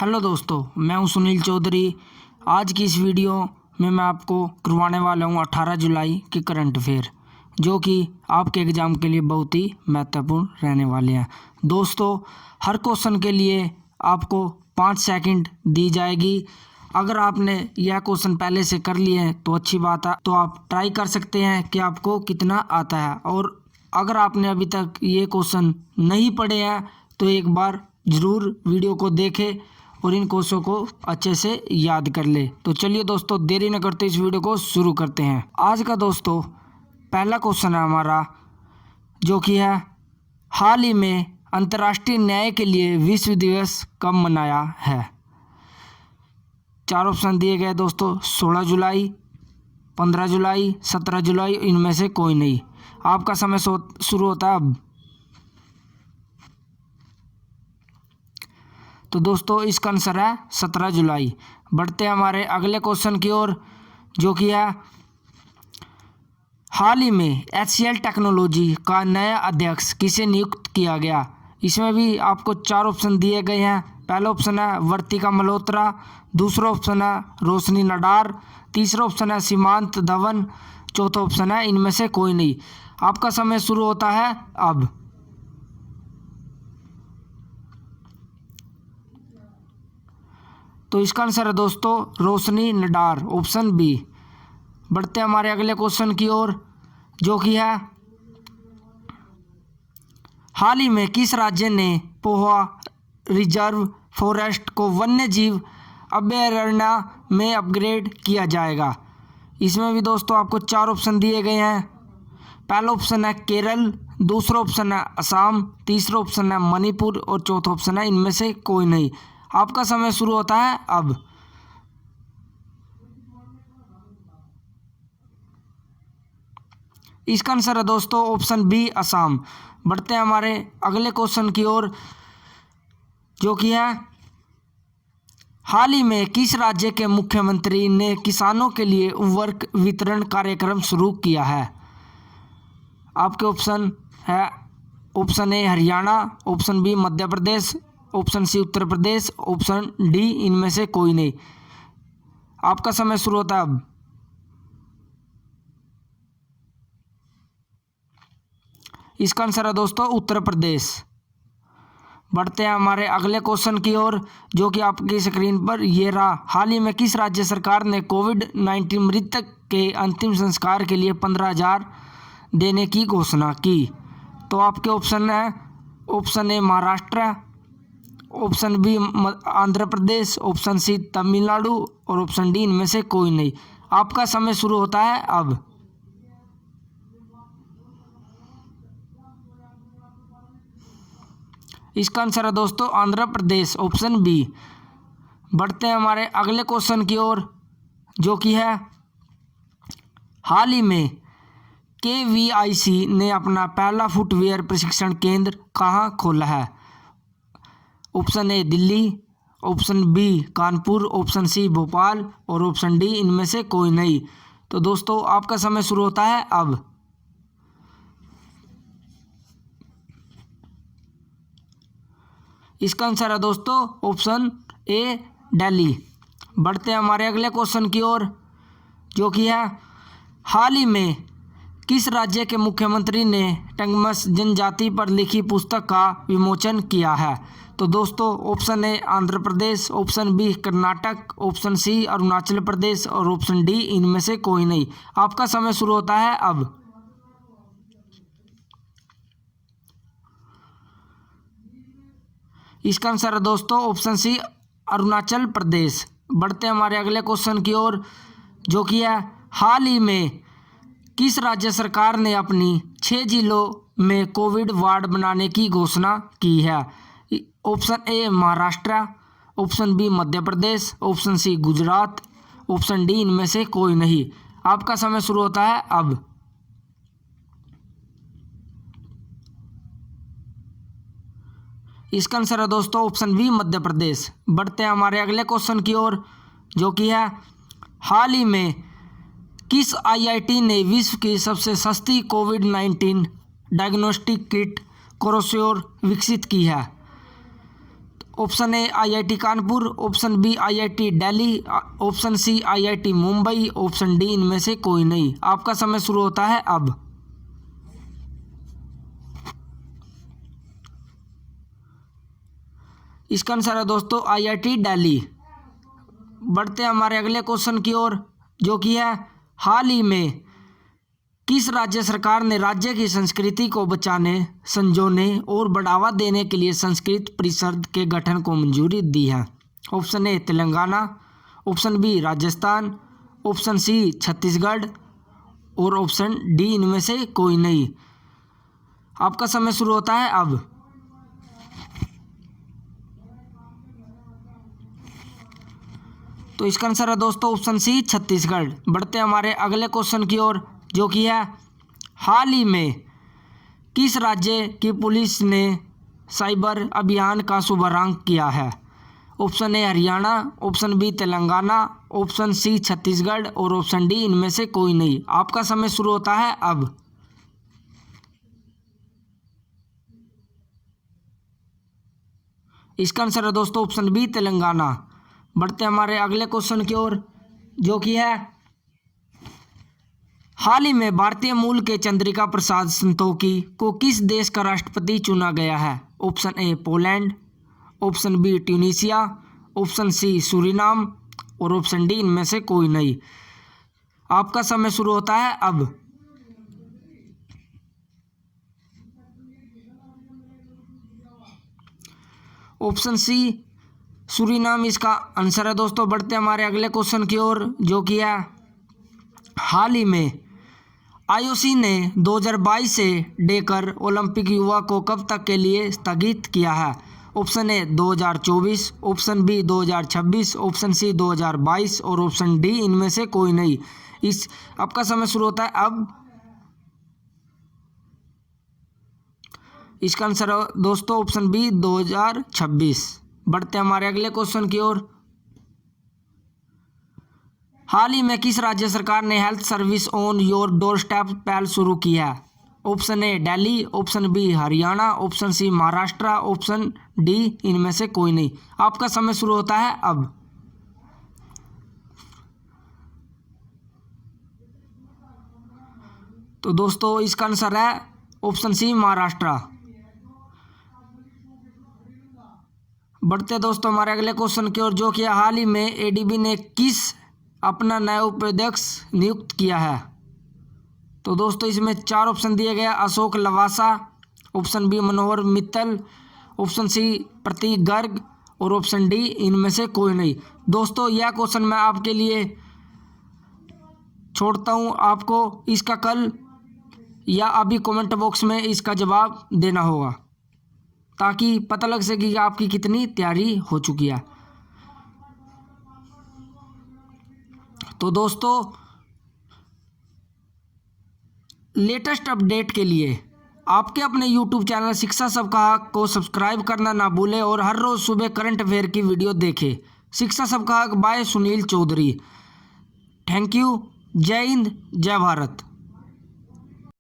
Hello दोस्तों, मैं हूं सुनील चौधरी। आज की इस वीडियो में मैं आपको करवाने वाला हूं 18 जुलाई के करंट अफेयर, जो कि आपके एग्ज़ाम के लिए बहुत ही महत्वपूर्ण रहने वाले हैं। दोस्तों, हर क्वेश्चन के लिए आपको 5 सेकंड दी जाएगी। अगर आपने यह क्वेश्चन पहले से कर लिए हैं तो अच्छी बात है, तो आप ट्राई कर सकते हैं कि आपको कितना आता है। और अगर आपने अभी तक ये क्वेश्चन नहीं पढ़े हैं तो एक बार ज़रूर वीडियो को देखें और इन क्वेश्चनों को अच्छे से याद कर ले। तो चलिए दोस्तों, देरी न करते इस वीडियो को शुरू करते हैं। आज का दोस्तों पहला क्वेश्चन है हमारा, जो कि है हाल ही में अंतर्राष्ट्रीय न्याय के लिए विश्व दिवस कब मनाया है। 4 ऑप्शन दिए गए दोस्तों, 16 जुलाई, 15 जुलाई, 17 जुलाई, इनमें से कोई नहीं। आपका समय शुरू होता है अब। तो दोस्तों इसका आंसर है 17 जुलाई। बढ़ते हैं हमारे अगले क्वेश्चन की ओर, जो कि है हाल ही में HCL टेक्नोलॉजी का नया अध्यक्ष किसे नियुक्त किया गया। इसमें भी आपको 4 ऑप्शन दिए गए हैं। पहला ऑप्शन है वर्तिका मल्होत्रा, दूसरा ऑप्शन है रोशनी नडार, तीसरा ऑप्शन है सीमांत धवन, चौथा ऑप्शन है इनमें से कोई नहीं। आपका समय शुरू होता है अब। तो इसका आंसर है दोस्तों रोशनी नडार, ऑप्शन बी। बढ़ते हैं हमारे अगले क्वेश्चन की ओर, जो कि है हाल ही में किस राज्य ने पोहा रिजर्व फॉरेस्ट को वन्य जीव अभयारण्य में अपग्रेड किया जाएगा। इसमें भी दोस्तों आपको 4 ऑप्शन दिए गए हैं। पहला ऑप्शन है केरल, दूसरा ऑप्शन है असम, तीसरा ऑप्शन है मणिपुर और चौथा ऑप्शन है इनमें से कोई नहीं। आपका समय शुरू होता है अब। इसका आंसर है दोस्तों ऑप्शन बी असम। बढ़ते हैं हमारे अगले क्वेश्चन की ओर, जो कि है हाल ही में किस राज्य के मुख्यमंत्री ने किसानों के लिए उर्वरक वितरण कार्यक्रम शुरू किया है। आपके ऑप्शन है option A Haryana, option B Madhya Pradesh, option C Uttar Pradesh, option D इनमें से कोई नहीं। आपका समय शुरू होता है अब। इसका आंसर है दोस्तों उत्तर प्रदेश। बढ़ते हैं हमारे अगले क्वेश्चन की ओर, जो कि आपकी स्क्रीन पर ये रहा। हाल ही में किस राज्य सरकार ने कोविड-19 मृतक के अंतिम संस्कार के लिए 15,000 देने की घोषणा की। तो आपके ऑप्शन है option A Maharashtra, option B Andhra Pradesh, option C Tamil Nadu और ऑप्शन डी इनमें से कोई नहीं। आपका समय शुरू होता है अब। इसका आंसर है दोस्तों आंध्र प्रदेश, ऑप्शन बी। बढ़ते हैं हमारे अगले क्वेश्चन की ओर, जो कि है हाल ही में KVIC ने अपना पहला फुटवियर प्रशिक्षण केंद्र कहाँ खोला है। Option A Delhi, option B Kanpur, option C Bhopal और ऑप्शन डी इनमें से कोई नहीं। तो दोस्तों आपका समय शुरू होता है अब। इसका आंसर है दोस्तों ऑप्शन ए दिल्ली। बढ़ते हैं हमारे अगले क्वेश्चन की ओर, जो कि है हाल ही में किस राज्य के मुख्यमंत्री ने टंगमस जनजाति पर लिखी पुस्तक का विमोचन किया है। तो दोस्तों option A Andhra Pradesh, option B Karnataka, option C Arunachal Pradesh और ऑप्शन डी इनमें से कोई नहीं। आपका समय शुरू होता है अब। इसका आंसर है दोस्तों ऑप्शन सी अरुणाचल प्रदेश। बढ़ते हैं हमारे अगले क्वेश्चन की ओर, जो कि है हाल ही में किस राज्य सरकार ने अपनी 6 जिलों में कोविड वार्ड बनाने की घोषणा की है। Option A Maharashtra, option B Madhya Pradesh, option C Gujarat, option D इनमें से कोई नहीं। आपका समय शुरू होता है अब। इसका आंसर है दोस्तों ऑप्शन बी मध्य प्रदेश। बढ़ते हैं हमारे अगले क्वेश्चन की ओर, जो कि है हाल ही में किस IIT ने विश्व की सबसे सस्ती कोविड-19 डायग्नोस्टिक किट कोरोश्योर विकसित की है। Option A IIT Kanpur, option B IIT Delhi, option C IIT Mumbai, option D इनमें से कोई नहीं। आपका समय शुरू होता है अब। इसका आंसर है दोस्तों IIT दिल्ली। बढ़ते हैं हमारे अगले क्वेश्चन की ओर, जो कि है हाल ही में किस राज्य सरकार ने राज्य की संस्कृति को बचाने, संजोने और बढ़ावा देने के लिए संस्कृत परिषद के गठन को मंजूरी दी है। Option A Telangana, option B Rajasthan, option C Chhattisgarh और ऑप्शन डी इनमें से कोई नहीं। आपका समय शुरू होता है अब। तो इसका आंसर है दोस्तों ऑप्शन सी छत्तीसगढ़। बढ़ते हैं हमारे अगले क्वेश्चन की ओर, जो कि है हाल ही में किस राज्य की पुलिस ने साइबर अभियान का शुभारंभ किया है। Option A Haryana, option B Telangana, option C Chhattisgarh और ऑप्शन डी इनमें से कोई नहीं। आपका समय शुरू होता है अब। इसका आंसर है दोस्तों ऑप्शन बी तेलंगाना। बढ़ते हमारे अगले क्वेश्चन की ओर, जो कि है हाल ही में भारतीय मूल के चंद्रिका प्रसाद संतोखी को किस देश का राष्ट्रपति चुना गया है। Option A Poland, option B Tunisia, option C Suriname और ऑप्शन डी इनमें से कोई नहीं। आपका समय शुरू होता है अब। ऑप्शन सी सूरीनाम इसका आंसर है दोस्तों। बढ़ते हमारे अगले क्वेश्चन की ओर, जो कि है हाल ही में IOC ने 2022 से लेकर ओलंपिक युवा को कब तक के लिए स्थगित किया है। Option A 2024, option B 2026, option C 2022 और ऑप्शन डी इनमें से कोई नहीं। इस आपका समय शुरू होता है अब। इसका आंसर है दोस्तों ऑप्शन बी 2026। बढ़ते हमारे अगले क्वेश्चन की ओर, हाल ही में किस राज्य सरकार ने health service on your doorstep पहल शुरू की है। Option A Delhi, option B Haryana, option C Maharashtra, option D इनमें से कोई नहीं। आपका समय शुरू होता है अब। तो दोस्तों इसका आंसर है ऑप्शन सी महाराष्ट्र। बढ़ते दोस्तों हमारे अगले क्वेश्चन की ओर, जो कि हाल ही में ADB ने किस अपना नया उपाध्यक्ष नियुक्त किया है। तो दोस्तों इसमें 4 ऑप्शन दिए गए, अशोक लवासा, ऑप्शन बी मनोहर मित्तल, ऑप्शन सी प्रतीक गर्ग और ऑप्शन डी इनमें से कोई नहीं। दोस्तों यह क्वेश्चन मैं आपके लिए छोड़ता हूं, आपको इसका कल या अभी कमेंट बॉक्स में इसका जवाब देना होगा, ताकि पता लग सके कि आपकी कितनी तैयारी हो चुकी है। तो दोस्तों लेटेस्ट अपडेट के लिए आपके अपने YouTube चैनल शिक्षा सबका हक को सब्सक्राइब करना ना भूलें और हर रोज़ सुबह करंट अफेयर की वीडियो देखें। शिक्षा सबका हक by Sunil Chaudhary. Thank you. जय हिंद, जय भारत।